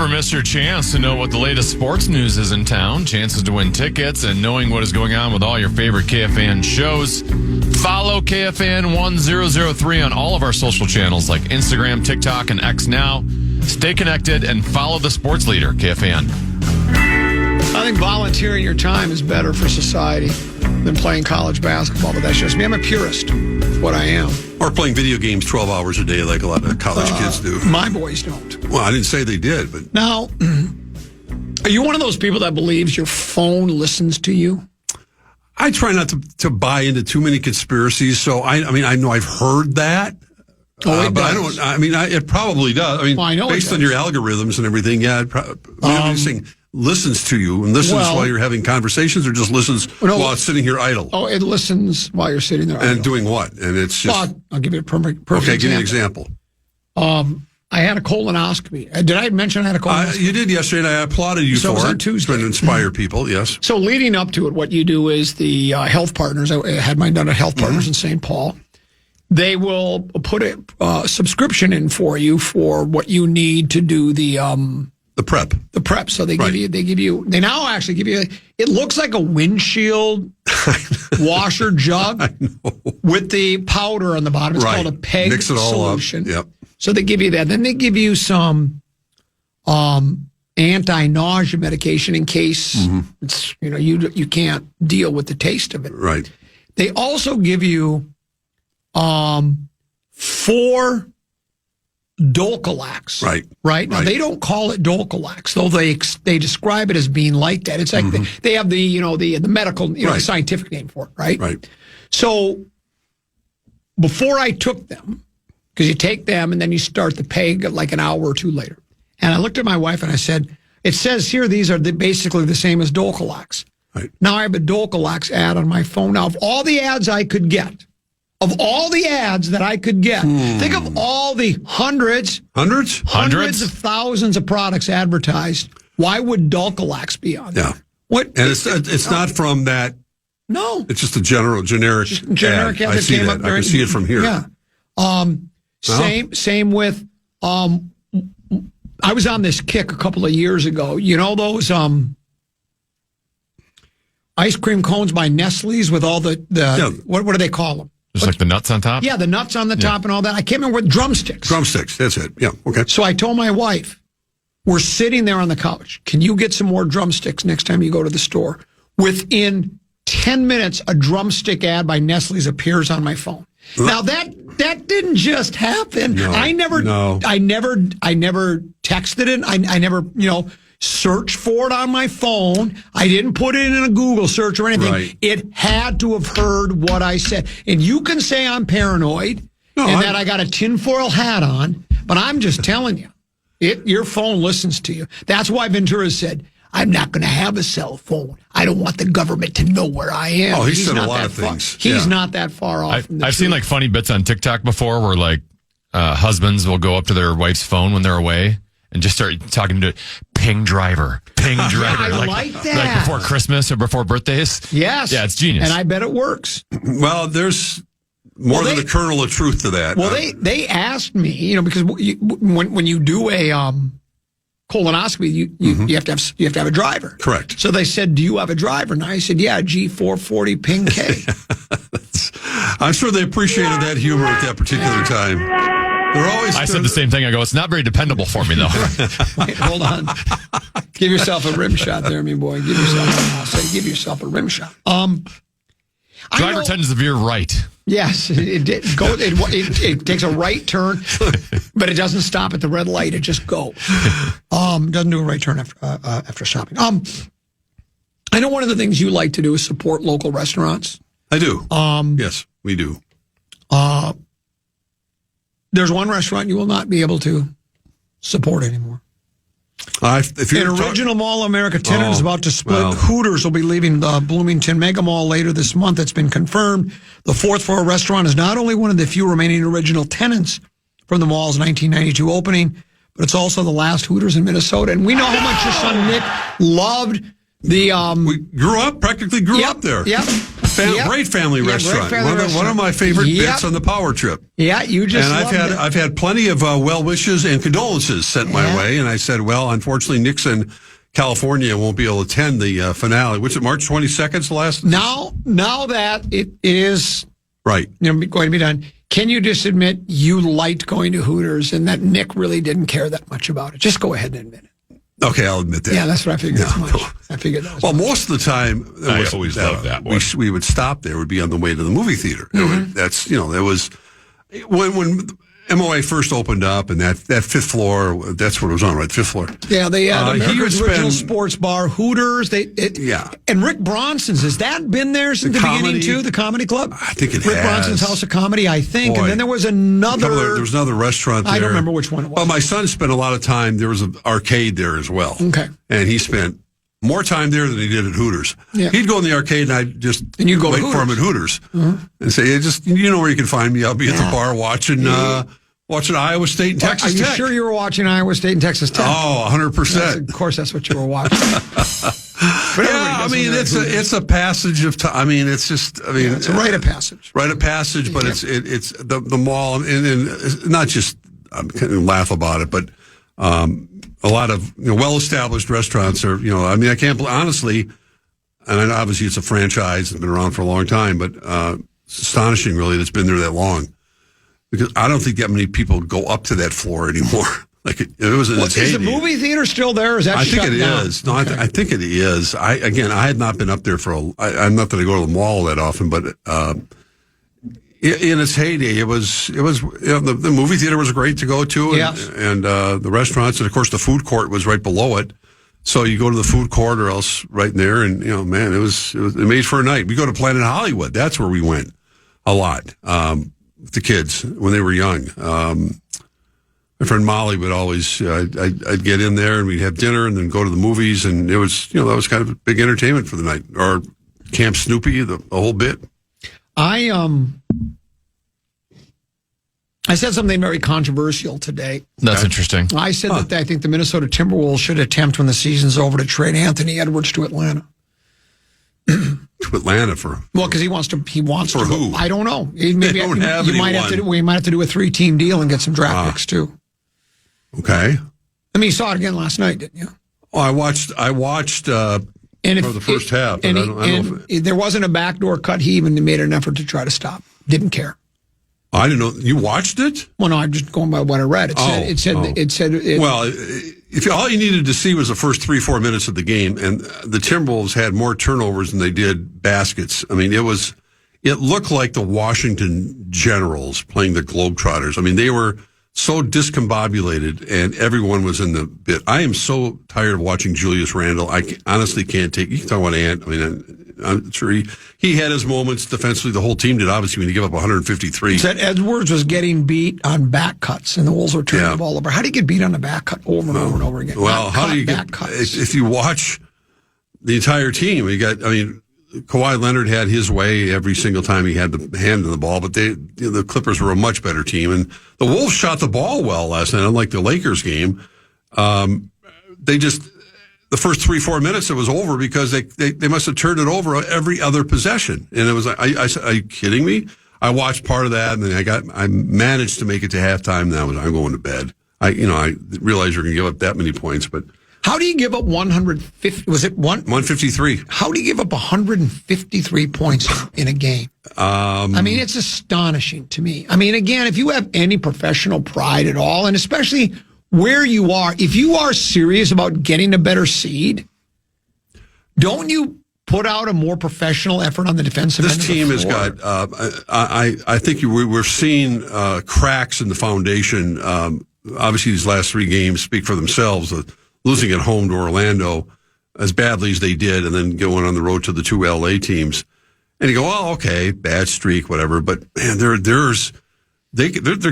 never miss your chance to know what the latest sports news is in town, chances to win tickets, and knowing what is going on with all your favorite KFAN shows, follow KFAN 1003 on all of our social channels like Instagram, TikTok, and X now. Stay connected and follow the sports leader, KFAN. I think volunteering your time is better for society than playing college basketball, but that's just me. I'm a purist. That's what I am. Or playing video games 12 hours a day like a lot of college kids do. My boys don't. Well, I didn't say they did, but... Now, are you one of those people that believes your phone listens to you? I try not to buy into too many conspiracies, so I mean, I know I've heard that. But does. It probably does. I mean, well, I know based on your algorithms and everything, yeah. Saying listens to you and listens while you're having conversations, or just listens while it's sitting here idle? Oh, it listens while you're sitting there idle. And doing what? And it's just... Well, I'll give you a perfect okay, example. give me an example. I had a colonoscopy. Did I mention I had a colonoscopy? You did yesterday, and I applauded you for it. On Tuesday. Trying to inspire people, yes. So leading up to it, what you do is the Health Partners, I had mine done at Health Partners in St. Paul. They will put a subscription in for you for what you need to do the prep. The prep. So they they now actually give you, it looks like a windshield washer jug with the powder on the bottom. It's called a PEG Mix it all solution. Up. Yep. So they give you that. Then they give you some anti-nausea medication in case it's, you can't deal with the taste of it. Right. They also give you 4 Dulcolax. Right. Now they don't call it Dulcolax, though they describe it as being like that. It's like they have the medical, scientific name for it, right? Right. So before I took them, because you take them and then you start the PEG like an hour or two later, and I looked at my wife and I said, "It says here these are basically the same as Dulcolax." Right. Now I have a Dulcolax ad on my phone. Now, of all the ads I could get. Of all the ads that I could get, think of all the hundreds of thousands of products advertised. Why would Dulcolax be on there? Yeah. What? And it's not from that. No. It's just a generic ad. I see that. I can see it from here. Yeah. Same with. I was on this kick a couple of years ago. You know those ice cream cones by Nestle's with all the what do they call them? Just like the nuts on top? Yeah, the nuts on the top and all that. I can't remember what drumsticks. Drumsticks, that's it. Yeah, okay. So I told my wife, we're sitting there on the couch. Can you get some more drumsticks next time you go to the store? Within 10 minutes, a drumstick ad by Nestle's appears on my phone. Now that didn't just happen. No, I never texted it. I never, search for it on my phone. I didn't put it in a Google search or anything. Right. It had to have heard what I said. And you can say I'm paranoid that I got a tinfoil hat on, but I'm just telling you, your phone listens to you. That's why Ventura said, I'm not going to have a cell phone. I don't want the government to know where I am. Oh, he said a lot of things. He's not that far off. I've seen like funny bits on TikTok before where like husbands will go up to their wife's phone when they're away and just start talking to ping driver. I like that. Like before Christmas or before birthdays. Yes. Yeah, it's genius. And I bet it works. Well, there's more than a kernel of truth to that. Well, they asked me, because when you do a colonoscopy, you have to have a driver. Correct. So they said, "Do you have a driver?" And I said, "Yeah, G440 Ping K." I'm sure they appreciated that humor at that particular time. I said the same thing. I go, it's not very dependable for me, though. Wait, hold on. Give yourself a rim shot there, me boy. Give yourself a rim shot. Driver tends to veer right. Yes, it takes a right turn, but it doesn't stop at the red light. It just goes. Doesn't do a right turn after stopping. I know one of the things you like to do is support local restaurants. I do. Yes, we do. There's one restaurant you will not be able to support anymore. Original Mall America tenant is about to split. Well. Hooters will be leaving the Bloomington Mega Mall later this month. It's been confirmed. The fourth floor restaurant is not only one of the few remaining original tenants from the mall's 1992 opening, but it's also the last Hooters in Minnesota. And we know how much your son Nick loved the... We practically grew up there. Yep. Great family restaurant. Great family One of my favorite Yep. bits on the power trip. Yeah, you just And loved it. I've had plenty of well wishes and condolences sent my way, and I said, well, unfortunately, Nixon, California won't be able to attend the finale. Which is March 22nd? Is the last. Now that it is right, going to be done. Can you just admit you liked going to Hooters and that Nick really didn't care that much about it? Just go ahead and admit it. Okay, I'll admit that. Yeah, that's what I figured. I figured that was well, most of the time, I always loved that. We would stop there. Would be on the way to the movie theater. That's that was when MOA first opened up, and that fifth floor. That's what it was on, right? Fifth floor. Yeah, they had America's Original spend, Sports Bar, Hooters. And Rick Bronson's. Has that been there since the beginning too? The comedy club. I think it Rick has. Bronson's House of Comedy, I think. Boy. And then there was another. There was another restaurant there. I don't remember which one it was. Well, my son spent a lot of time. There was an arcade there as well. Okay. And he spent more time there than he did at Hooters. Yeah. He'd go in the arcade, and I'd just wait for him at Hooters and say, you know where you can find me. I'll be at the bar watching Iowa State and Texas Tech. Are you Tech. sure you were watching Iowa State and Texas Tech? Oh, 100%. Of course, that's what you were watching. I mean, it's a passage of time. I mean, it's just, it's a rite of passage. Rite of passage, but it's the mall, and not just, I'm kind of laugh about it, but a lot of well-established restaurants are, I mean, I can't, honestly, and I know obviously it's a franchise, it's been around for a long time, but it's astonishing, really, that it's been there that long. Because I don't think that many people go up to that floor anymore. Like it was in its heyday. Is the movie theater still there? Or is that I think shut it down? is. No, okay. I think it is. I had not been up there I'm not that I go to the mall that often, but in its heyday, it was the movie theater was great to go to, and the restaurants, and of course the food court was right below it. So you go to the food court or else right in there, and man, it made for a night. We go to Planet Hollywood. That's where we went a lot. The kids when they were young. My friend Molly would always, I'd get in there and we'd have dinner and then go to the movies, and it was, that was kind of a big entertainment for the night. Or Camp Snoopy, the whole bit. I said something very controversial today. That's interesting. I said that I think the Minnesota Timberwolves should attempt when the season's over to trade Anthony Edwards to Atlanta. To Atlanta because he wants to for who? I don't know. Maybe we might have to do a 3-team deal and get some draft picks too. Okay. I mean, you saw it again last night, didn't you? Oh, I watched for the first half. And there wasn't a backdoor cut. He even made an effort to try to stop. Didn't care. I didn't know. You watched it? Well, no, I'm just going by what I read. It said. Well, if all you needed to see was the first 3-4 minutes of the game, and the Timberwolves had more turnovers than they did baskets. I mean, it looked like the Washington Generals playing the Globetrotters. I mean, they were so discombobulated, and everyone was in the bit. I am so tired of watching Julius Randle. I honestly can't take. You can talk about Ant. I mean, I'm sure he had his moments defensively. The whole team did, obviously, when you give up 153. Said Edwards was getting beat on back cuts, and the Wolves were turning the ball over. How do you get beat on a back cut over and over and over again? Well, how do you get cuts? If you watch the entire team, Kawhi Leonard had his way every single time he had the hand in the ball, but the Clippers were a much better team, and the Wolves shot the ball well last night, unlike the Lakers game. The first 3-4 minutes it was over because they must have turned it over every other possession, and it was like, are you kidding me? I watched part of that, and then I managed to make it to halftime. And I'm going to bed. I realized you're going to give up that many points, but. How do you give up 150? Was it 153? How do you give up 153 points in a game? I mean, it's astonishing to me. I mean, again, if you have any professional pride at all, and especially where you are, if you are serious about getting a better seed, don't you put out a more professional effort on the defensive end of the floor? This team has got. I think we're seeing cracks in the foundation. Obviously, these last 3 games speak for themselves. Losing at home to Orlando as badly as they did, and then going on the road to the 2 LA teams, and you go, "Oh, okay, bad streak, whatever." But man, they're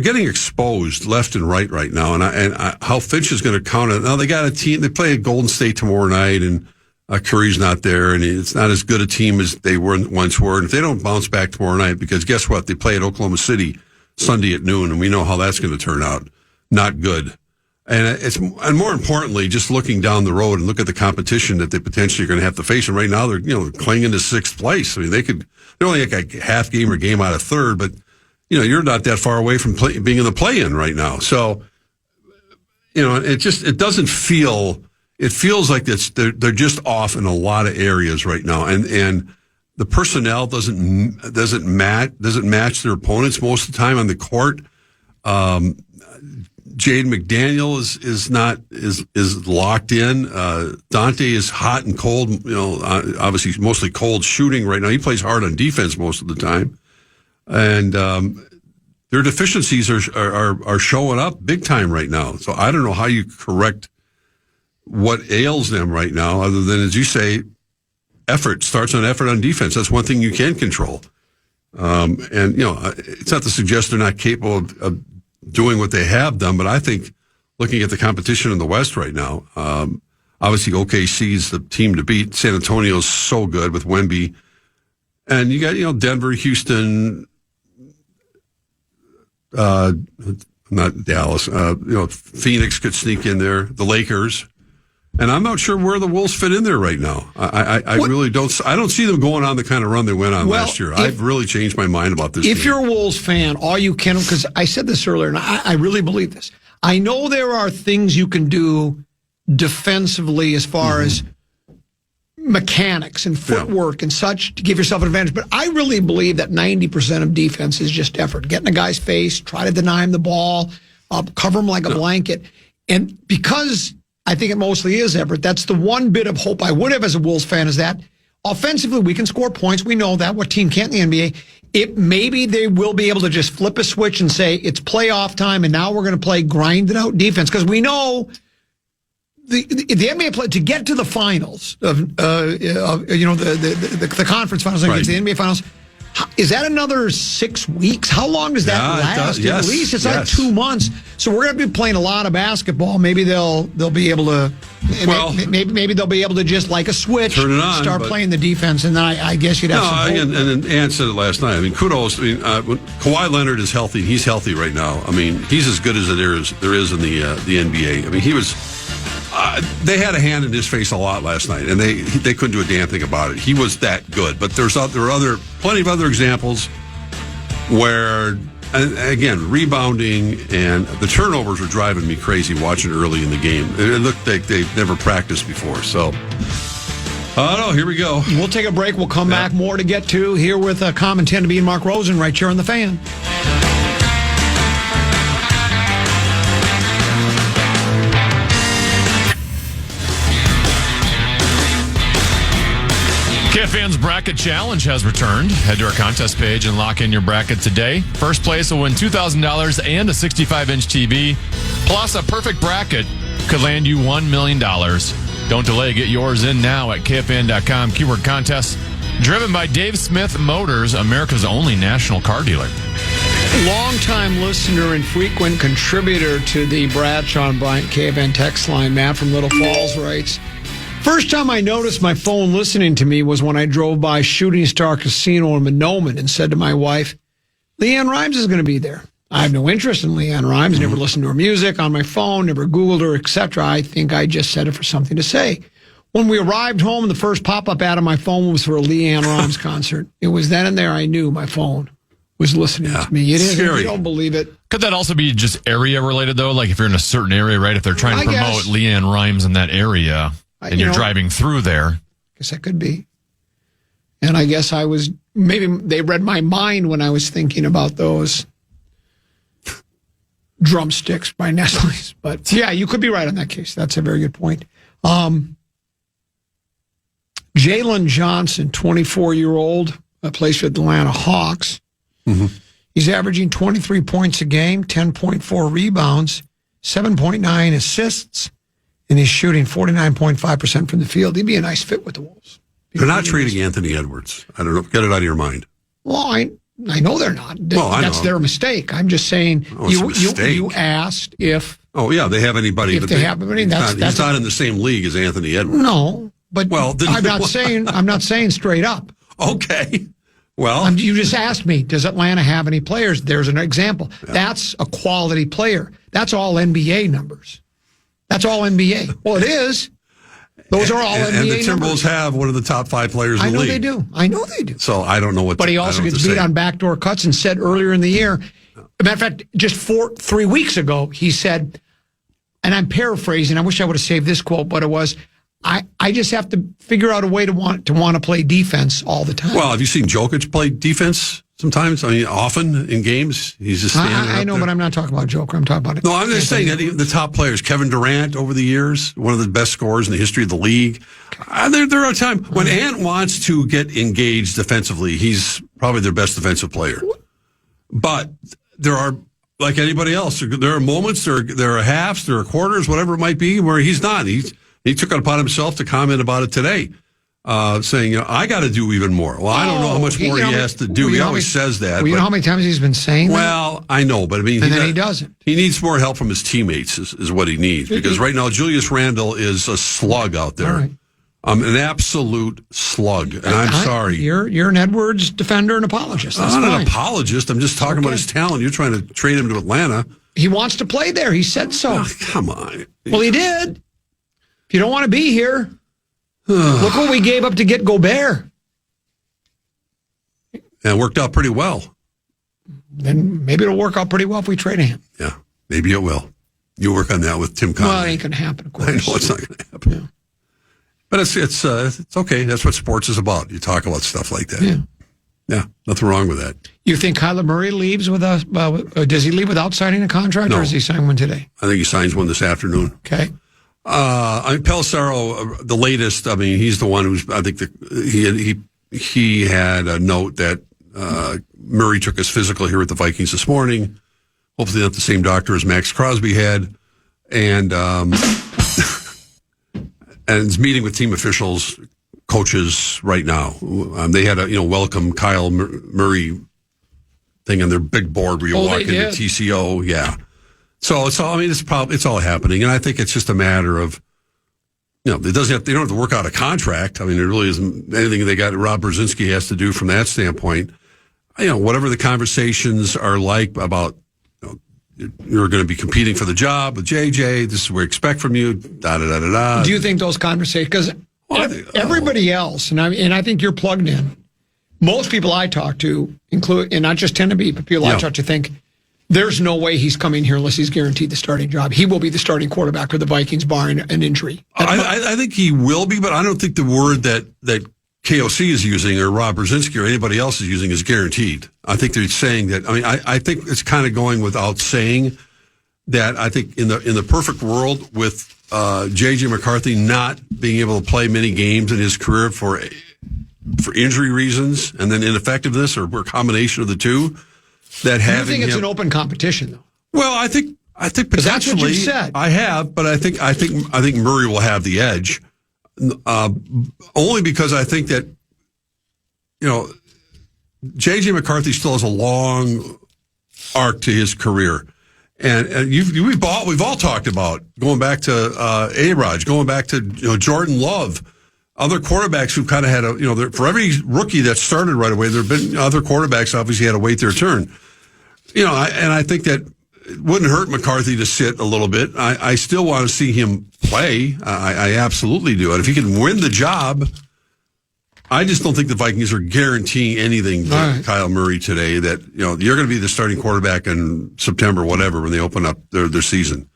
getting exposed left and right now, and how Finch is going to counter. Now they got a team. They play at Golden State tomorrow night, and Curry's not there, and it's not as good a team as they once were. And if they don't bounce back tomorrow night, because guess what? They play at Oklahoma City Sunday at noon, and we know how that's going to turn out. Not good. And more importantly, just looking down the road and look at the competition that they potentially are going to have to face. And right now they're, clinging to sixth place. I mean, they're only like a half game or game out of third, but you're not that far away from being in the play-in right now. So, it doesn't feel, it feels like they're just off in a lot of areas right now. And the personnel doesn't match their opponents most of the time on the court. Jaden McDaniel is locked in. Dante is hot and cold. Obviously mostly cold shooting right now. He plays hard on defense most of the time, and their deficiencies are showing up big time right now. So I don't know how you correct what ails them right now, other than, as you say, effort starts on effort on defense. That's one thing you can control. And it's not to suggest they're not capable of doing what they have done, but I think looking at the competition in the West right now, obviously OKC is the team to beat. San Antonio's so good with Wemby, and you got Denver, Houston, not Dallas. Phoenix could sneak in there. The Lakers. And I'm not sure where the Wolves fit in there right now. I really don't. I don't see them going on the kind of run they went on last year. I've really changed my mind about this. If you're a Wolves fan, all you can, because I said this earlier, and I really believe this. I know there are things you can do defensively as far as mechanics and footwork and such to give yourself an advantage. But I really believe that 90% of defense is just effort. Get in a guy's face, try to deny him the ball, cover him like a blanket. And because I think it mostly is effort, that's the one bit of hope I would have as a Wolves fan, is that offensively we can score points. We know that. What team can't in the NBA? Maybe they will be able to just flip a switch and say it's playoff time and now we're going to play grinded out defense, because we know the NBA play to get to the finals of the conference finals, right, the NBA finals. Is that another 6 weeks? How long does that last? Yes, at least it's like 2 months. So we're going to be playing a lot of basketball. Maybe they'll be able to. Maybe they'll be able to just like a switch, turn it on, start playing the defense, and then I guess you'd have some hope. And Ann said it last night. I mean, kudos. I mean, when Kawhi Leonard is healthy. He's healthy right now. I mean, he's as good as there is in the NBA. I mean, he was. They had a hand in his face a lot last night, and they couldn't do a damn thing about it. He was that good. But there were plenty of other examples where, again, rebounding and the turnovers were driving me crazy watching early in the game. It looked like they've never practiced before. So, here we go. We'll take a break. We'll come back. More to get to here with Common 10 to be and Mark Rosen right here on The Fan. KFAN's Bracket Challenge has returned. Head to our contest page and lock in your bracket today. First place will win $2,000 and a 65-inch TV. Plus, a perfect bracket could land you $1 million. Don't delay. Get yours in now at KFAN.com. Keyword contest. Driven by Dave Smith Motors, America's only national car dealer. Longtime listener and frequent contributor to the Bradshaw and Bryant KFAN text line, Matt from Little Falls writes, first time I noticed my phone listening to me was when I drove by Shooting Star Casino in Monoman and said to my wife, Leanne Rimes is going to be there. I have no interest in Leanne Rimes, never listened to her music on my phone, never Googled her, etc. I think I just said it for something to say. When we arrived home, the first pop-up ad on my phone was for a Leanne Rimes concert. It was then and there I knew my phone was listening to me. It is. Scary. If you don't believe it. Could that also be just area related, though? Like if you're in a certain area, right? If they're trying to promote Leanne Rimes in that area and you're driving through there. I guess that could be. And I guess maybe they read my mind when I was thinking about those drumsticks by Nestle's. But yeah, you could be right on that case. That's a very good point. Jalen Johnson, 24-year-old, plays for the Atlanta Hawks. Mm-hmm. He's averaging 23 points a game, 10.4 rebounds, 7.9 assists, and he's shooting 49.5% from the field. He'd be a nice fit with the Wolves. They're not trading Anthony Edwards. I don't know. Get it out of your mind. Well, I know they're not. That's their mistake. I'm just saying you asked if. Oh, yeah, they have anybody. If they have anybody, he's not in the same league as Anthony Edwards. No, but I'm not saying straight up. Okay. Well, you just asked me, does Atlanta have any players? There's an example. Yeah. That's a quality player. That's all NBA numbers. That's all NBA. Well, it is. Those are all NBA And the Timberwolves numbers. have one of the top 5 players in the league. I know they do. So I don't know what. But he also gets beat on backdoor cuts and said earlier in the year. As a matter of fact, just 3 weeks ago, he said, and I'm paraphrasing. I wish I would have saved this quote, but it was, I just have to figure out a way to want to play defense all the time. Well, have you seen Jokic play defense sometimes? I mean, often in games, he's just standing I know, there. but I'm not talking about Joker. I'm talking about it. No, I'm just saying that the top players, Kevin Durant over the years, one of the best scorers in the history of the league. There are times when Ant wants to get engaged defensively, he's probably their best defensive player. But there are, like anybody else, there are moments, there are halves, there are quarters, whatever it might be, where he's not. He took it upon himself to comment about it today, saying, I got to do even more. Well, I don't know how much more he has to do. He always says that. Well, you know how many times he's been saying that? Well, I know, but I mean, and then he doesn't. He needs more help from his teammates is what he needs, because right now Julius Randle is a slug out there. All right. An absolute slug, and I'm sorry. You're an Edwards defender and apologist. That's I'm not fine. an apologist. I'm just talking about his talent. You're trying to trade him to Atlanta. He wants to play there. He said so. Oh, come on. Well, he did. If you don't want to be here, look what we gave up to get Gobert. And it worked out pretty well. Then maybe it'll work out pretty well if we trade him. Yeah, maybe it will. You work on that with Tim Conley. Well, it ain't going to happen, of course. I know it's not going to happen. Yeah. But it's okay. That's what sports is about. You talk about stuff like that. Yeah, nothing wrong with that. You think Kyler Murray leaves with us? Does he leave without signing a contract, or does he sign one today? I think he signs one this afternoon. Okay. Pelissero, the latest. I mean, he's the one who's. I think he had a note that Murray took his physical here at the Vikings this morning. Hopefully, not the same doctor as Max Crosby had, and and is meeting with team officials, coaches right now. They had a welcome Kyle Murray thing on their big board where you walk into TCO. Yeah. So it's all. I mean, it's all happening, and I think it's just a matter of, they don't have to work out a contract. I mean, it really isn't anything they got. Rob Brzezinski has to do from that standpoint. Whatever the conversations are like about, you're going to be competing for the job with JJ. This is what we expect from you. Da da da da da. Do you think those conversations? Because everybody else, and I think you're plugged in. Most people I talk to, and not just tend to be, but people I talk to think, there's no way he's coming here unless he's guaranteed the starting job. He will be the starting quarterback for the Vikings, barring an injury. I think he will be, but I don't think the word that KOC is using or Rob Brzezinski or anybody else is using is guaranteed. I think they're saying that. I mean, I think it's kind of going without saying that. I think in the perfect world with J.J. McCarthy not being able to play many games in his career for injury reasons and then ineffectiveness or a combination of the two. That having you think it's an open competition, though? Well, I think potentially that's what you said. I have, but I think Murray will have the edge, only because I think that J.J. McCarthy still has a long arc to his career, and we've all talked about going back to A-Rod, going back to Jordan Love. Other quarterbacks who've kind of had for every rookie that started right away, there have been other quarterbacks obviously had to wait their turn. And I think that it wouldn't hurt McCarthy to sit a little bit. I still want to see him play. I absolutely do. And if he can win the job, I just don't think the Vikings are guaranteeing anything to Kyle Murray today that, you're going to be the starting quarterback in September, whatever, when they open up their season.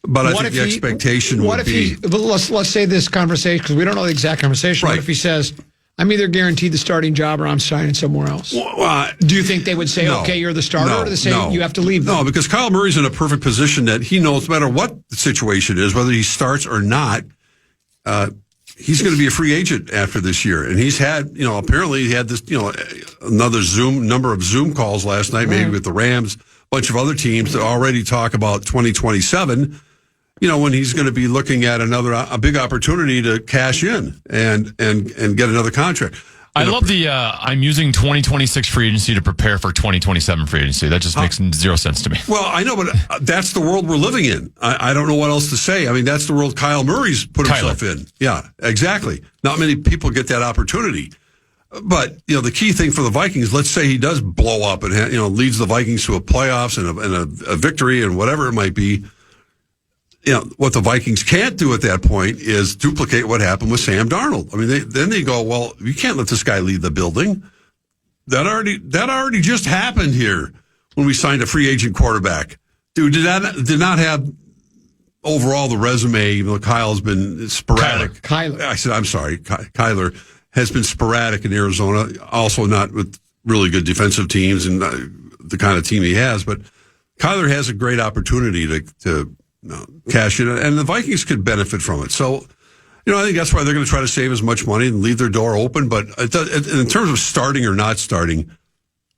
But I think the expectation would be... Let's say this conversation, because we don't know the exact conversation. Right. What if he says, I'm either guaranteed the starting job or I'm signing somewhere else? Do you think they would say, okay, you're the starter, or do they say you have to leave? No, because Kyle Murray's in a perfect position that he knows no matter what the situation is, whether he starts or not, he's going to be a free agent after this year. And he's had, apparently he had this, another number of Zoom calls last night, maybe with the Rams, a bunch of other teams that already talk about 2027. When he's going to be looking at a big opportunity to cash in and get another contract. I love I'm using 2026 free agency to prepare for 2027 free agency. That just makes zero sense to me. Well, I know, but that's the world we're living in. I don't know what else to say. I mean, that's the world Kyle Murray's put himself in. Yeah, exactly. Not many people get that opportunity. But, the key thing for the Vikings, let's say he does blow up and, leads the Vikings to a playoffs and a victory and whatever it might be. what the Vikings can't do at that point is duplicate what happened with Sam Darnold. I mean, then they go, well, you can't let this guy leave the building. That already just happened here when we signed a free agent quarterback. Dude, did not have overall the resume, even though Kyle's been sporadic. Kyler. I said, I'm sorry. Kyler has been sporadic in Arizona, also not with really good defensive teams and the kind of team he has. But Kyler has a great opportunity to cash in, and the Vikings could benefit from it. So, I think that's why they're going to try to save as much money and leave their door open. But in terms of starting or not starting,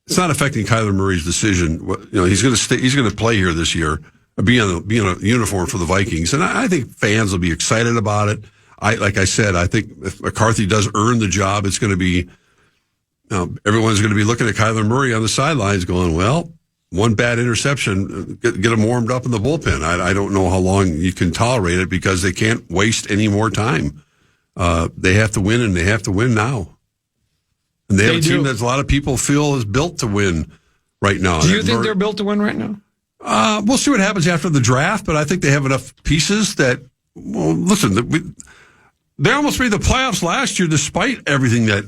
it's not affecting Kyler Murray's decision. He's going to stay. He's going to play here this year, be in a uniform for the Vikings, and I think fans will be excited about it. Like I said, I think if McCarthy does earn the job, it's going to be everyone's going to be looking at Kyler Murray on the sidelines, going, "Well, one bad interception, get him warmed up in the bullpen." I don't know how long you can tolerate it because they can't waste any more time. They have to win, and they have to win now. And they have a team that a lot of people feel is built to win right now. Do you think they're built to win right now? We'll see what happens after the draft, but I think they have enough pieces that, well, listen, they almost made the playoffs last year despite everything that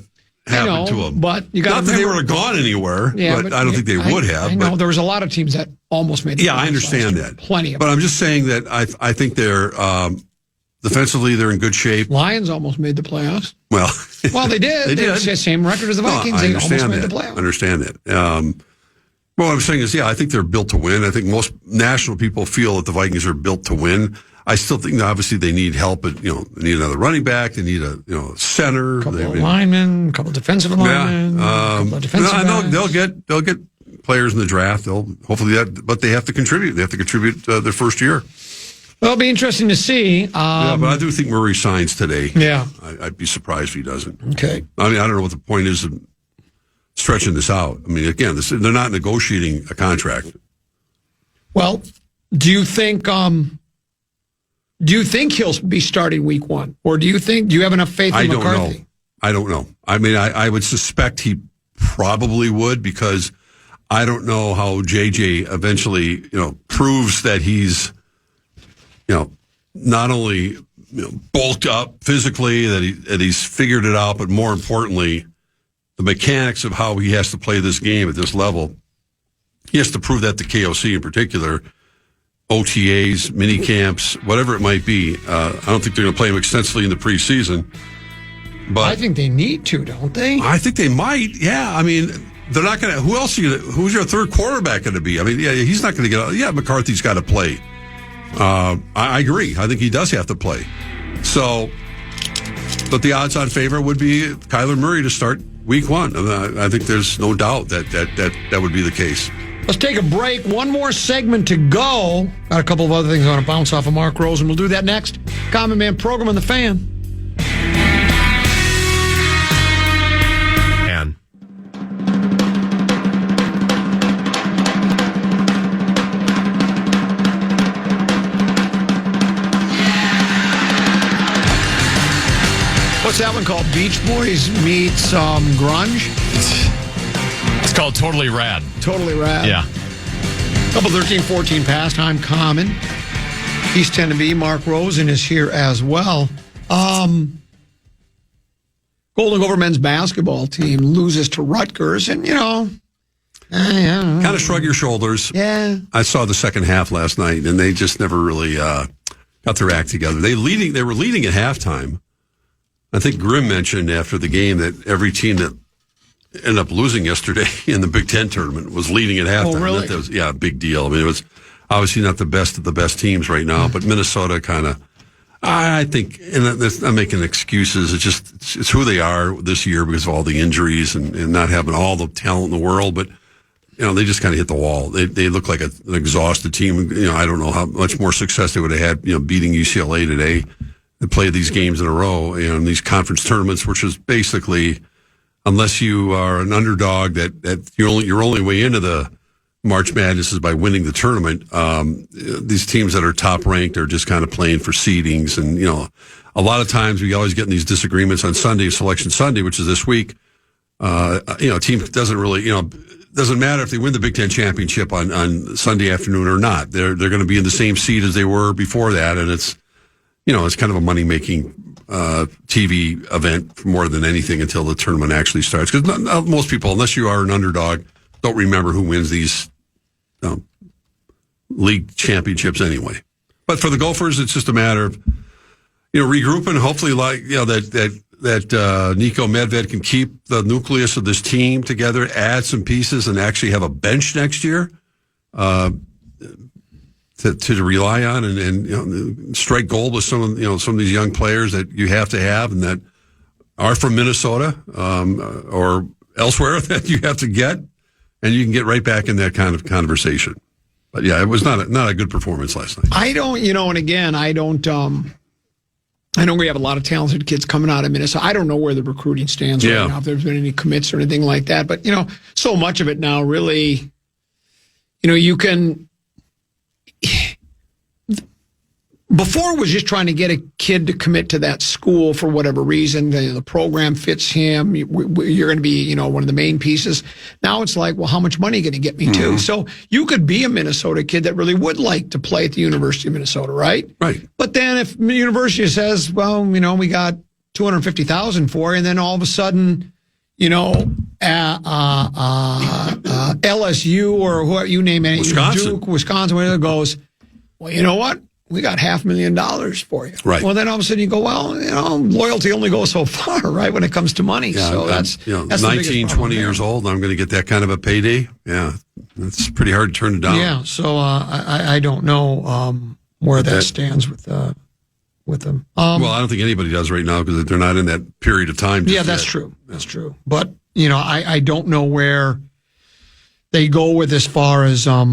happened to them. But you got not that they would have gone anywhere, but I don't think they would have. I know there was a lot of teams that almost made the playoffs. I understand that. Plenty of But them. I'm just saying that I think they're defensively they're in good shape. Lions almost made the playoffs. Well, they did. They did. The same record as the Vikings. They almost made the playoffs. I understand that. What I'm saying is, I think they're built to win. I think most national people feel that the Vikings are built to win. I still think that obviously they need help, but they need another running back. They need a center, a couple of linemen, a couple of defensive linemen, a couple of defensive guys. They'll get players in the draft. They'll hopefully but they have to contribute. They have to contribute their first year. Well, it'll be interesting to see. But I do think Murray signs today. Yeah, I'd be surprised if he doesn't. Okay. I mean, I don't know what the point is of stretching this out. I mean, again, they're not negotiating a contract. Well, do you think he'll be starting week one? Or do you have enough faith in McCarthy? I don't know. I mean, I would suspect he probably would because I don't know how JJ eventually, proves that he's, not only bulked up physically, that he's figured it out, but more importantly, the mechanics of how he has to play this game at this level. He has to prove that to KOC in particular. OTAs, mini camps, whatever it might be. I don't think they're going to play him extensively in the preseason. But I think they need to, don't they? I think they might. Yeah, I mean, they're not going to. Who else? Who's your third quarterback going to be? I mean, he's not going to get out. Yeah, McCarthy's got to play. I agree. I think he does have to play. So, but the odds-on favorite would be Kyler Murray to start week one. I think there's no doubt that would be the case. Let's take a break. One more segment to go. Got a couple of other things I want to bounce off of Mark Rosen. We'll do that next. Common Man program on the Fan. What's that one called? Beach Boys meets grunge? It's called Totally Rad. Totally Rad. Yeah. Couple 13-14 pastime common. East Tennessee. Mark Rosen is here as well. Golden Gopher men's basketball team loses to Rutgers, and kind of shrug your shoulders. Yeah. I saw the second half last night, and they just never really got their act together. They were leading at halftime. I think Grimm mentioned after the game that every team that ended up losing yesterday in the Big Ten tournament was leading at halftime. Oh, really? That was, a big deal. I mean, it was obviously not the best of the best teams right now, but Minnesota kind of, I think, and I'm making excuses. It's who they are this year because of all the injuries and not having all the talent in the world, but they just kind of hit the wall. They look like an exhausted team. I don't know how much more success they would have had, beating UCLA today. They play these games in a row, in these conference tournaments, which is basically, unless you are an underdog, that your only way into the March Madness is by winning the tournament. These teams that are top ranked are just kind of playing for seedings, and a lot of times we always get in these disagreements on Sunday, Selection Sunday, which is this week. A team doesn't really, doesn't matter if they win the Big Ten championship on Sunday afternoon or not. They're going to be in the same seat as they were before that, and it's kind of a money making TV event more than anything until the tournament actually starts. Because most people, unless you are an underdog, don't remember who wins these league championships anyway. But for the Gophers, it's just a matter of regrouping. Hopefully, that Nico Medved can keep the nucleus of this team together, add some pieces, and actually have a bench next year to rely on, and strike gold with some of these young players that you have to have and that are from Minnesota or elsewhere that you have to get, and you can get right back in that kind of conversation. But yeah, it was not a good performance last night. I don't, and again, I know we have a lot of talented kids coming out of Minnesota. I don't know where the recruiting stands right now, if there's been any commits or anything like that. But, so much of it now really, you can... Before it was just trying to get a kid to commit to that school for whatever reason. The program fits him. You're going to be, one of the main pieces. Now it's like, well, how much money are you going to get me to? So you could be a Minnesota kid that really would like to play at the University of Minnesota, right? Right. But then if the university says, well, we got $250,000 for you, and then all of a sudden, LSU or whoever you name it, Duke, Wisconsin, whatever goes, well, you know what? We got $500,000 for you. Right. Well, then all of a sudden you go, well, loyalty only goes so far, right, when it comes to money. Yeah, so that's 19, 20 years old, I'm going to get that kind of a payday. Yeah, that's pretty hard to turn it down. Yeah, so I don't know where that stands with them. Well, I don't think anybody does right now because they're not in that period of time. Yeah, that's true. That's true. But, I don't know where they go with as far as how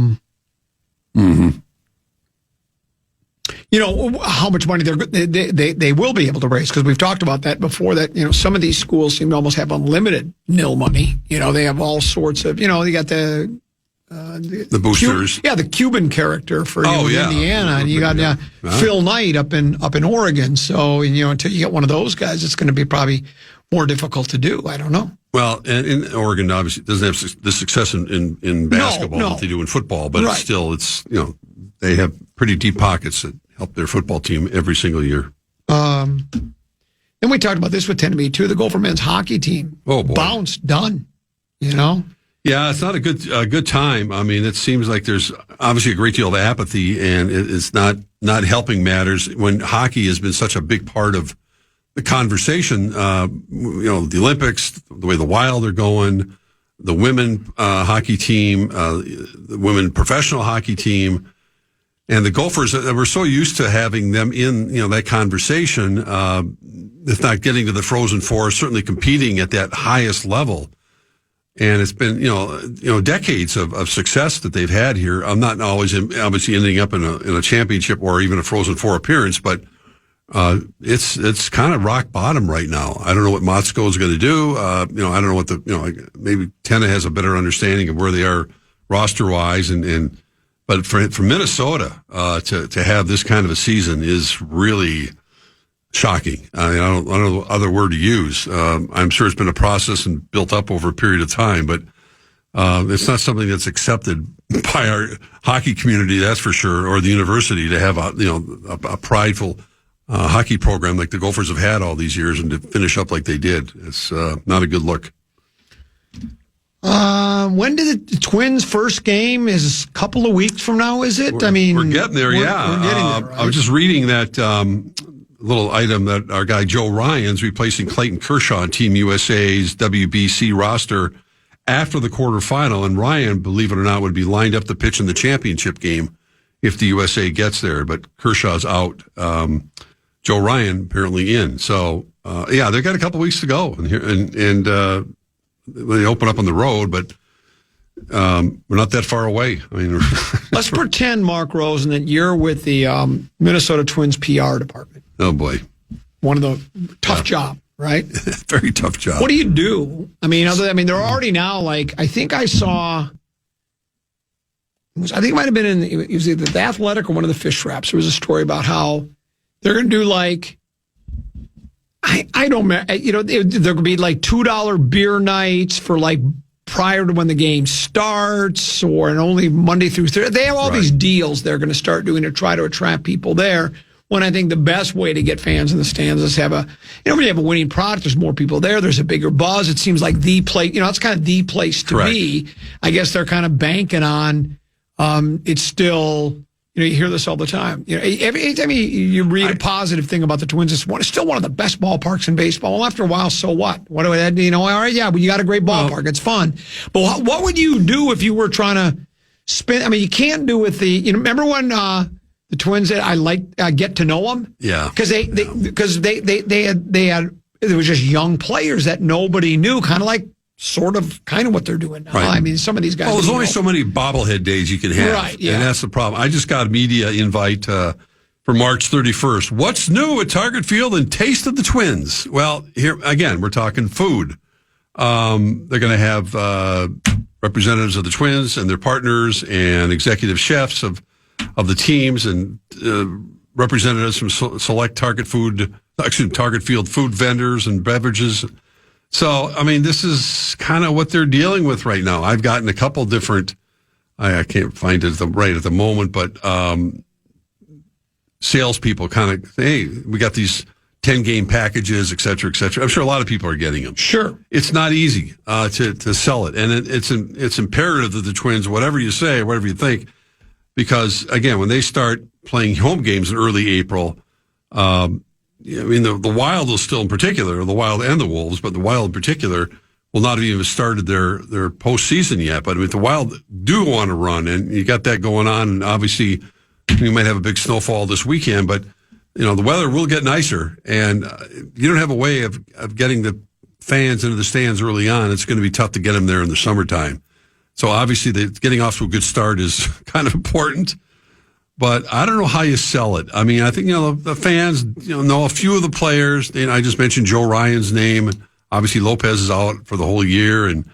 much money they will be able to raise, because we've talked about that before, that, some of these schools seem to almost have unlimited nil money. They have all sorts of, you got the boosters. The Cuban character for Indiana, and you got Phil Knight up in Oregon. So, until you get one of those guys, it's going to be probably more difficult to do. I don't know. Well, and in Oregon, obviously, doesn't have the success in basketball that they do in football, but it's they have pretty deep pockets that help their football team every single year. And we talked about this with Tennessee too. The Gopher men's hockey team bounced, done. Yeah, it's not a good time. I mean, it seems like there's obviously a great deal of apathy, and it's not helping matters when hockey has been such a big part of the conversation. The Olympics, the way the Wild are going, the women hockey team, the women professional hockey team. And the Gophers, we're so used to having them in, that conversation, if not getting to the Frozen Four, certainly competing at that highest level. And it's been, decades of success that they've had here. I'm not always obviously ending up in a championship or even a Frozen Four appearance, but it's kind of rock bottom right now. I don't know what Motzko is going to do. I don't know what maybe Tenna has a better understanding of where they are roster wise, but for Minnesota to have this kind of a season is really shocking. I mean, I don't know the other word to use. I'm sure it's been a process and built up over a period of time, but it's not something that's accepted by our hockey community, that's for sure, or the university, to have a prideful hockey program like the Gophers have had all these years, and to finish up like they did. It's not a good look. When did the Twins' first game? Is a couple of weeks from now, is it? We're getting there, We're getting there, right? I was just reading that little item that our guy Joe Ryan's replacing Clayton Kershaw on Team USA's WBC roster after the quarterfinal, and Ryan, believe it or not, would be lined up to pitch in the championship game if the USA gets there, but Kershaw's out. Joe Ryan apparently in. So, they've got a couple weeks to go, and they open up on the road, but we're not that far away. I mean, let's pretend, Mark Rosen, that you're with the Minnesota Twins PR department. Oh boy, one of the tough job, right? Very tough job. What do you do? I mean, they're already now I think I saw. I think it might have been it was either the Athletic or one of the Fish Wraps. There was a story about how they're going to do I don't, there could be $2 beer nights for prior to when the game starts or only Monday through Thursday. They have all these deals they're going to start doing to try to attract people there. When I think the best way to get fans in the stands is when you have a winning product, there's more people there. There's a bigger buzz. It seems like the place, it's kind of the place to be. I guess they're kind of banking on, it's still, you hear this all the time. Every time you read a positive thing about the Twins, it's still one of the best ballparks in baseball. Well, after a while, so what? What do I, all right, yeah, well, you got a great ballpark. It's fun. But what would you do if you were trying to spin? You can't do with remember when, the Twins that get to know them? Yeah. Because they had, it was just young players that nobody knew, kind of what they're doing now. Right. Some of these guys. Well, there's only so many bobblehead days you can have. Right, yeah. And that's the problem. I just got a media invite for March 31st. What's new at Target Field and Taste of the Twins? Well, here, again, we're talking food. They're going to have representatives of the Twins and their partners and executive chefs of the teams and representatives from select Target Field food vendors and beverages. So, this is kind of what they're dealing with right now. I've gotten a couple different, I can't find it right at the moment, but salespeople kind of, hey, we got these 10-game packages, et cetera, et cetera. I'm sure a lot of people are getting them. Sure. It's not easy to sell it. And it's imperative that the Twins, whatever you say, whatever you think, because, again, when they start playing home games in early April, the Wild will still in particular, the Wild and the Wolves, but the Wild in particular will not have even started their postseason yet. But the Wild do want to run, and you got that going on. And obviously, you might have a big snowfall this weekend, but the weather will get nicer, and you don't have a way of getting the fans into the stands early on. It's going to be tough to get them there in the summertime. So obviously, getting off to a good start is kind of important. But I don't know how you sell it. I think, the fans, know a few of the players. I just mentioned Joe Ryan's name. Obviously, Lopez is out for the whole year. And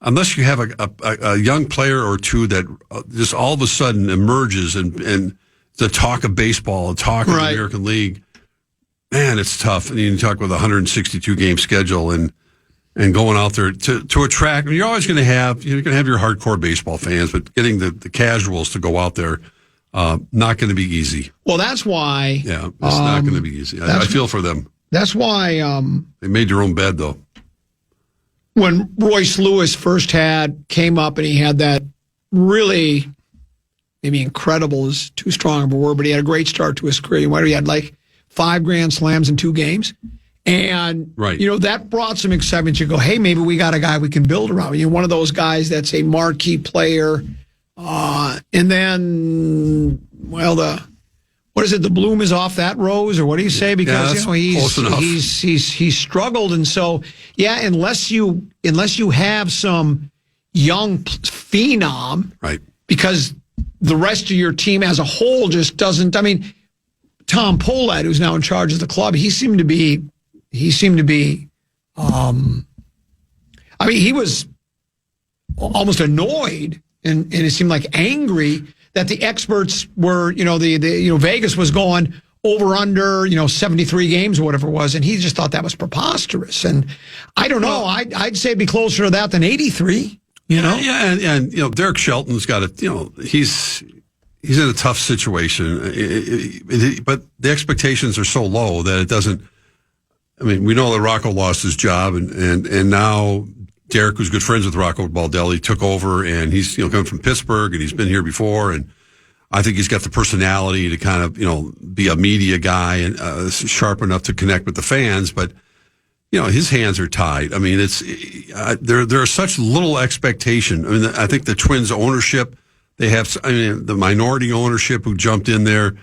unless you have a young player or two that just all of a sudden emerges and the talk of baseball, the talk of the American League, man, it's tough. And you talk with a 162-game schedule and going out there to attract. You're always going to have, your hardcore baseball fans, but getting the casuals to go out there, not going to be easy. Well, that's why. Yeah, it's not going to be easy. I feel for them. That's why. They made their own bed, though. When Royce Lewis first came up and he had that really, maybe incredible is too strong of a word, but he had a great start to his career. He had 5 grand slams in 2 games. And, that brought some excitement. You go, hey, maybe we got a guy we can build around. One of those guys that's a marquee player. And then, what is it? The bloom is off that rose, or what do you say? Because he's struggled, and so unless you have some young phenom, right? Because the rest of your team as a whole just doesn't. Tom Pohlad, who's now in charge of the club, he seemed to be. He was almost annoyed. And it seemed like angry that the experts were, Vegas was going over under, 73 games or whatever it was, and he just thought that was preposterous. And I don't know, I'd say it'd be closer to that than 83. Yeah, and Derek Shelton's got he's in a tough situation, but the expectations are so low that it doesn't. We know that Rocco lost his job, and now Derek, who's good friends with Rocco Baldelli, took over, and he's coming from Pittsburgh, and he's been here before, and I think he's got the personality to kind of be a media guy and sharp enough to connect with the fans, but his hands are tied. It's there are such little expectation. I think the Twins ownership, they have the minority ownership who jumped in there.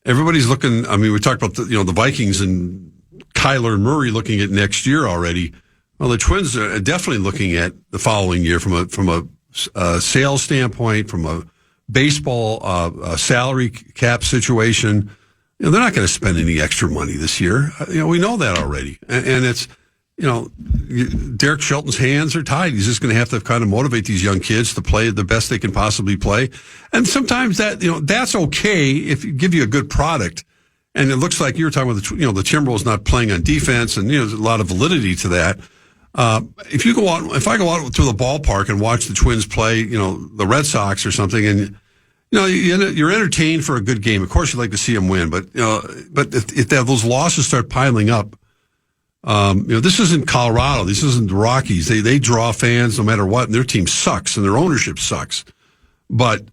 Everybody's looking. We talked about the Vikings and Kyler Murray looking at next year already. Well, the Twins are definitely looking at the following year from a sales standpoint, from a baseball salary cap situation. They're not going to spend any extra money this year. We know that already, and it's Derek Shelton's hands are tied. He's just going to have to kind of motivate these young kids to play the best they can possibly play, and sometimes that's okay if you give you a good product. And it looks like you were talking about the Timberwolves not playing on defense, and there's a lot of validity to that. If I go out to the ballpark and watch the Twins play, the Red Sox or something, and you're entertained for a good game. Of course, you'd like to see them win, but if those losses start piling up, this isn't Colorado. This isn't the Rockies. They draw fans no matter what, and their team sucks and their ownership sucks. But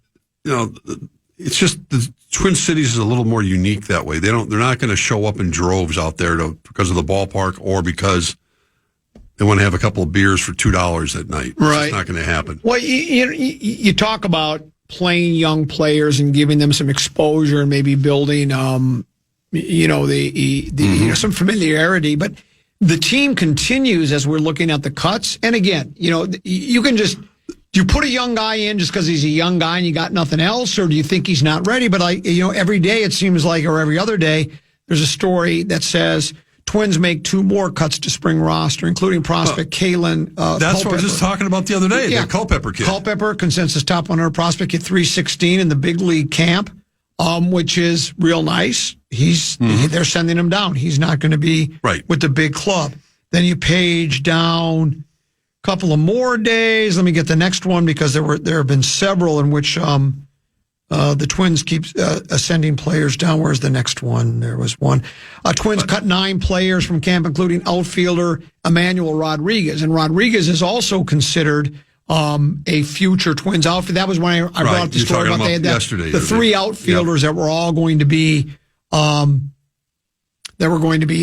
it's just the Twin Cities is a little more unique that way. They're not going to show up in droves out there because of the ballpark or because they want to have a couple of beers for $2 at night. Right. It's not going to happen. Well, you talk about playing young players and giving them some exposure and maybe building, some familiarity. But the team continues as we're looking at the cuts. And again, you can do you put a young guy in just because he's a young guy and you got nothing else, or do you think he's not ready? But every day it seems like, or every other day, there's a story that says Twins make 2 more cuts to spring roster, including prospect Kalen. That's what I was just talking about the other day. Yeah, the Culpepper kid. Culpepper, consensus top 100 prospect at 316 in the big league camp, which is real nice. They're sending him down. He's not going to be with the big club. Then you page down a couple of more days. Let me get the next one because there have been several in which the Twins keep sending players down. Where's the next one? There was one. Twins cut 9 players from camp, including outfielder Emmanuel Rodriguez. And Rodriguez is also considered a future Twins outfielder. That was when I brought up the story about they had the 3 outfielders that were all going to be in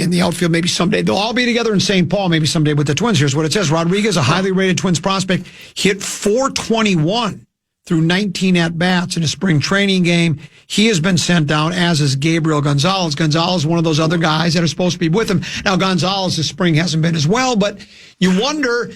the outfield maybe someday. They'll all be together in St. Paul maybe someday with the Twins. Here's what it says. Rodriguez, a highly rated Twins prospect, hit .421 through 19 at-bats in a spring training game. He has been sent down, as is Gabriel Gonzalez. Gonzalez, one of those other guys that are supposed to be with him. Now, Gonzalez this spring hasn't been as well, but you wonder,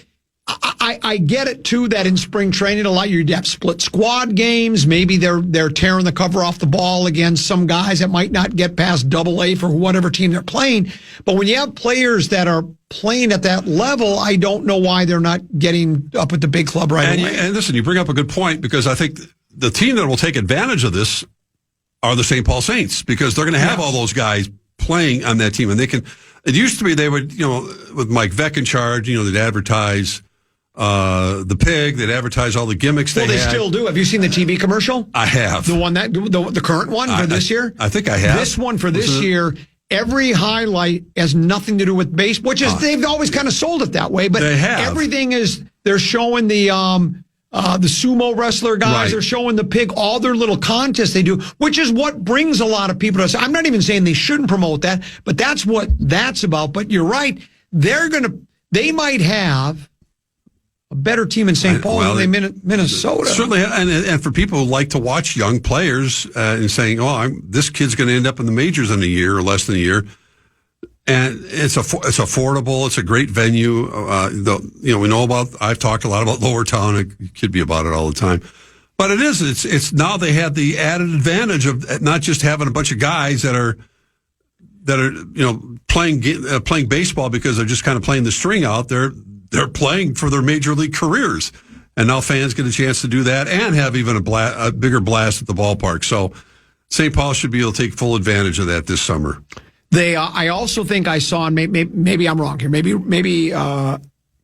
I get it, too, that in spring training, a lot you'd have split squad games. Maybe they're tearing the cover off the ball against some guys that might not get past AA for whatever team they're playing. But when you have players that are playing at that level, I don't know why they're not getting up at the big club right away. And listen, you bring up a good point, because I think the team that will take advantage of this are the St. Paul Saints, because they're going to have all those guys playing on that team. And it used to be they would, with Mike Veck in charge, they'd advertise the pig, they'd advertise all the gimmicks they had. Well, they still do. Have you seen the TV commercial? I have. The one the current one for this year? I think I have. This one for this year, every highlight has nothing to do with baseball, which is they've always kind of sold it that way. But they have. Everything is, they're showing the sumo wrestler guys, Right. they're showing the pig, all their little contests they do, which is what brings a lot of people to us. I'm not even saying they shouldn't promote that, but that's what that's about. But you're right. They might have a better team in St. Paul than they Minnesota. Certainly, and for people who like to watch young players and saying, this kid's going to end up in the majors in a year or less than a year. And it's affordable. It's a great venue. I've talked a lot about Lower Town. I kid me about it all the time. But it's now they have the added advantage of not just having a bunch of guys that are playing baseball because they're just kind of playing the string out. They're playing for their major league careers. And now fans get a chance to do that and have even a bigger blast at the ballpark. So St. Paul should be able to take full advantage of that this summer. I also think I saw, and maybe I'm wrong here, maybe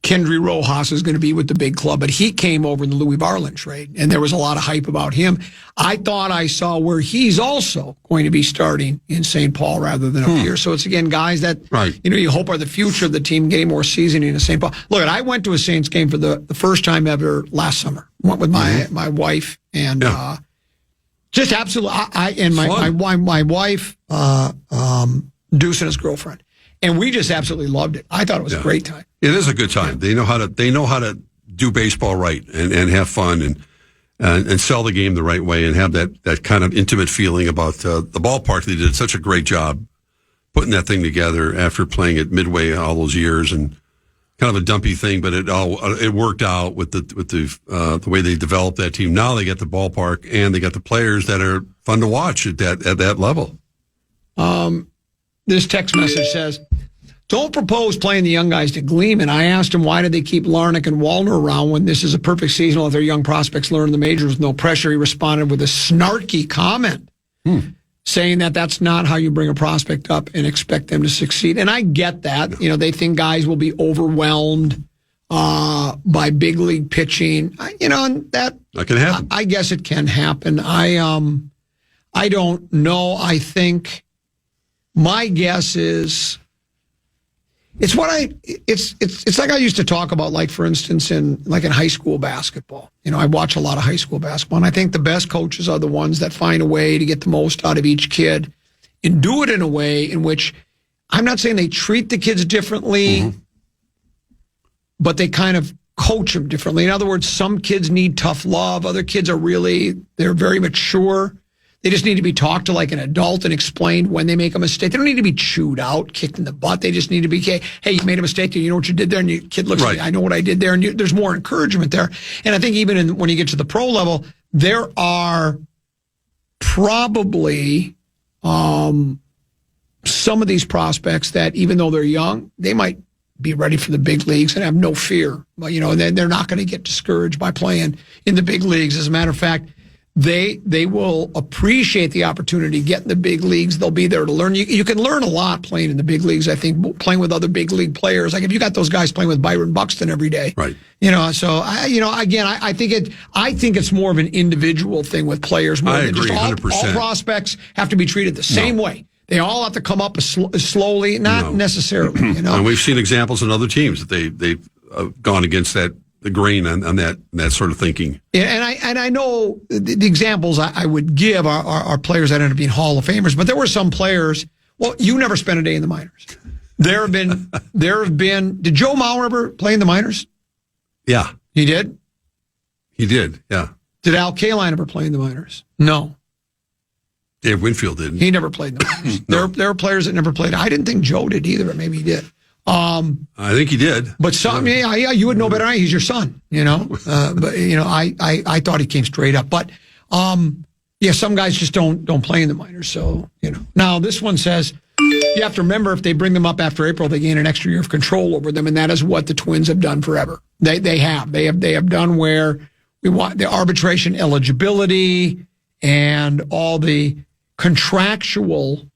Kendry Rojas is going to be with the big club, but he came over in the Louis Barlin trade, and there was a lot of hype about him. I thought I saw where he's also going to be starting in St. Paul rather than up here. So it's, again, guys that, you hope are the future of the team, getting more seasoning in St. Paul. Look, I went to a Saints game for the first time ever last summer. Went with my wife, and just absolutely, my wife, Deuce and his girlfriend. And we just absolutely loved it. I thought it was a great time. It is a good time. They know how to do baseball right and have fun and sell the game the right way and have that kind of intimate feeling about the ballpark. They did such a great job putting that thing together after playing at Midway all those years, and kind of a dumpy thing, but it worked out with the way they developed that team. Now they get the ballpark and they got the players that are fun to watch at that level. This text message says, don't propose playing the young guys to Gleeman. I asked him, why did they keep Larnach and Wallner around when this is a perfect season of their young prospects learn the majors with no pressure? He responded with a snarky comment. saying that that's not how you bring a prospect up and expect them to succeed. And I get that. You know, they think guys will be overwhelmed by big league pitching. You know, and that can happen. I guess it can happen. I don't know. I think my guess is it's like I used to talk about, like, for instance, in high school basketball. You know, I watch a lot of high school basketball, and I think the best coaches are the ones that find a way to get the most out of each kid and do it in a way in which, I'm not saying they treat the kids differently, but they kind of coach them differently. In other words, some kids need tough love. Other kids they're very mature. They just need to be talked to like an adult and explained when they make a mistake. They don't need to be chewed out, kicked in the butt. They just need to be, hey, you made a mistake. You know what you did there? And your kid looks like, I know what I did there. And there's more encouragement there. And I think even when you get to the pro level, there are probably some of these prospects that, even though they're young, they might be ready for the big leagues and have no fear. But, you know, and they're not going to get discouraged by playing in the big leagues. As a matter of fact, they will appreciate the opportunity to get in the big leagues. They'll be there to learn. You can learn a lot playing in the big leagues, I think, playing with other big league players. Like if you got those guys playing with Byron Buxton every day. Right. You know, so, I think it's more of an individual thing with players. More I than agree, just 100%. All prospects have to be treated the same way. They all have to come up slowly, not necessarily. You know, and we've seen examples in other teams that they've gone against the grain on that sort of thinking. Yeah, and I know the examples I would give are players that end up being Hall of Famers, but there were some players. Well, you never spent a day in the minors. There have been. Did Joe Mauer ever play in the minors? Yeah, he did. He did. Yeah. Did Al Kaline ever play in the minors? No. Dave Winfield didn't. He never played in the minors. No. There are players that never played. I didn't think Joe did either, but maybe he did. I think he did. But yeah, you would know better than I. He's your son, you know. But you know, I thought he came straight up. But yeah, some guys just don't play in the minors. So you know. Now this one says you have to remember, if they bring them up after April, they gain an extra year of control over them, and that is what the Twins have done forever. They have done where we want the arbitration eligibility and all the contractual.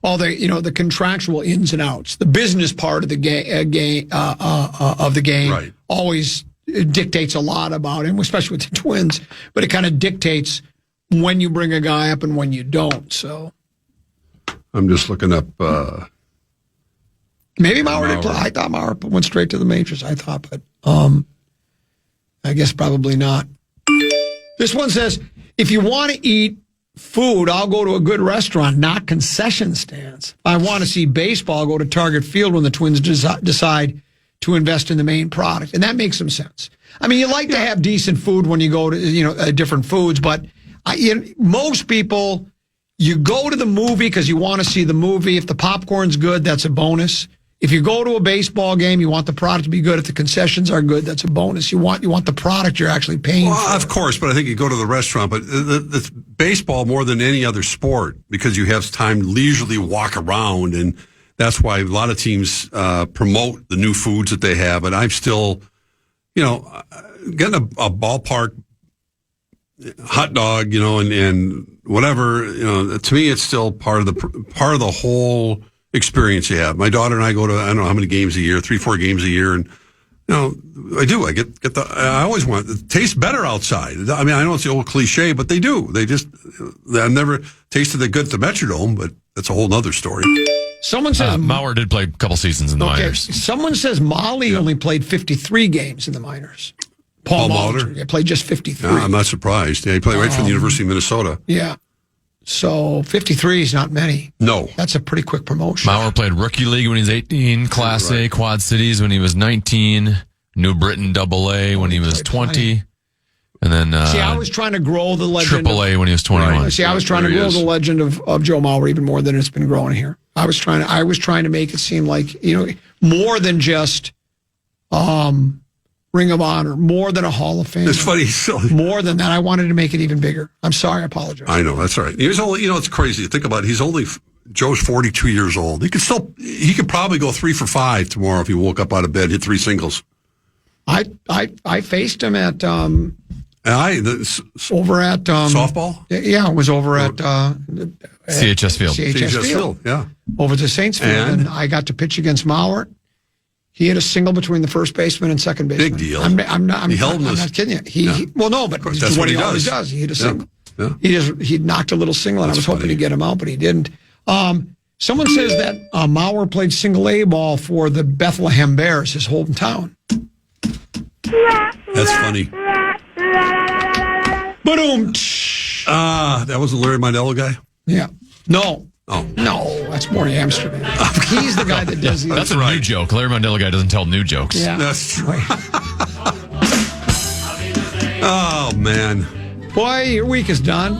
All the contractual ins and outs, the business part of the game right, always dictates a lot about him, especially with the Twins. But it kind of dictates when you bring a guy up and when you don't. So I'm just looking up. Maybe Mauer did play. I thought Mauer went straight to the majors. I thought, but I guess probably not. This one says, if you want to eat food, I'll go to a good restaurant, not concession stands. If I want to see baseball, I'll go to Target Field when the Twins decide to invest in the main product. And that makes some sense. I mean, you like to have decent food when you go to, different foods, but most people, you go to the movie because you want to see the movie. If the popcorn's good, that's a bonus. If you go to a baseball game, you want the product to be good. If the concessions are good, that's a bonus. You want the product you're actually paying for. Of course, but I think you go to the restaurant. But the baseball more than any other sport, because you have time to leisurely walk around, and that's why a lot of teams promote the new foods that they have. And I'm still, getting a ballpark hot dog, and whatever, to me, it's still part of the whole experience you have. My daughter and I go to, I don't know how many games a year, 3-4 games a year. And, I do. I get I always want it tastes better outside. I mean, I know it's the old cliche, but they do. I've never tasted it good at the Metrodome, but that's a whole nother story. Someone says Mauer did play a couple seasons in the minors. Someone says Molly only played 53 games in the minors. Paul Molitor. He played just 53. I'm not surprised. Yeah, he played right from the University of Minnesota. Yeah. So 53 is not many. No. That's a pretty quick promotion. Mauer played Rookie League when he was 18, Class A, Quad Cities when he was 19, New Britain AA when he was 20, and then I was trying to grow the legend. AAA when he was 21. Right. I was trying to grow the legend of Joe Mauer even more than it's been growing here. I was trying to make it seem like, more than just Ring of Honor, more than a Hall of Fame. It's funny. More than that, I wanted to make it even bigger. I'm sorry, I apologize. I know, that's all right. He was only, it's crazy to think about it. Joe's 42 years old. He could probably go 3 for 5 tomorrow if he woke up out of bed, hit 3 singles. I faced him at Over at softball? Yeah, it was over at CHS Field. CHS Field. Yeah. Over to Saints Field, and I got to pitch against Mauer. He had a single between the first baseman and second baseman. Big deal. I'm not kidding you. Well, no, but that's what he always does. He hit a single. Yeah. He knocked a little single, and I was hoping to get him out, but he didn't. Someone says that Mauer played single A ball for the Bethlehem Bears, his hometown. That's funny. Boom. That was the Larry Mondello guy? Yeah. No. Oh. No, that's Morty Amsterdam. He's the guy that does these. That's a new joke. Larry Mandela guy doesn't tell new jokes. Yeah. That's true. Oh, man. Boy, your week is done.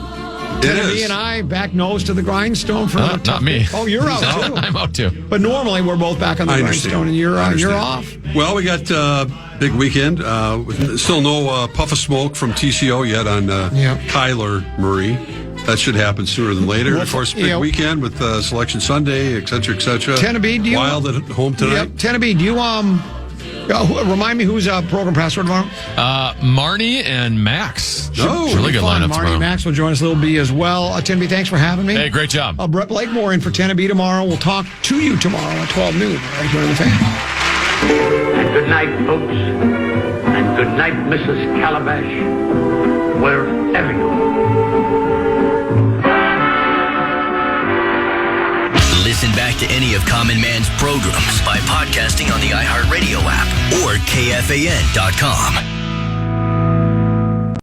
It is. Me and I back nose to the grindstone for another not me. Oh, you're out too. I'm out too. But normally we're both back on the grindstone, and you're off. Well, we got big weekend. Still no puff of smoke from TCO yet on Kyler Murray. That should happen sooner than later. Of course, big weekend with Selection Sunday, et cetera, et cetera. Tennessee, do you Wild at home tonight. Yep. Tennessee, do you remind me who's program pastor tomorrow? Marnie and Max. Oh, really good lineup Marnie tomorrow. and Max will join us. Little B as well. Tennessee, thanks for having me. Hey, great job. Brett Blakemore in for Tennessee tomorrow. We'll talk to you tomorrow at 12 noon right here on the Fan. And good night, folks. And good night, Mrs. Calabash. Wherever you are. Listen back to any of Common Man's programs by podcasting on the iHeartRadio app or KFAN.com.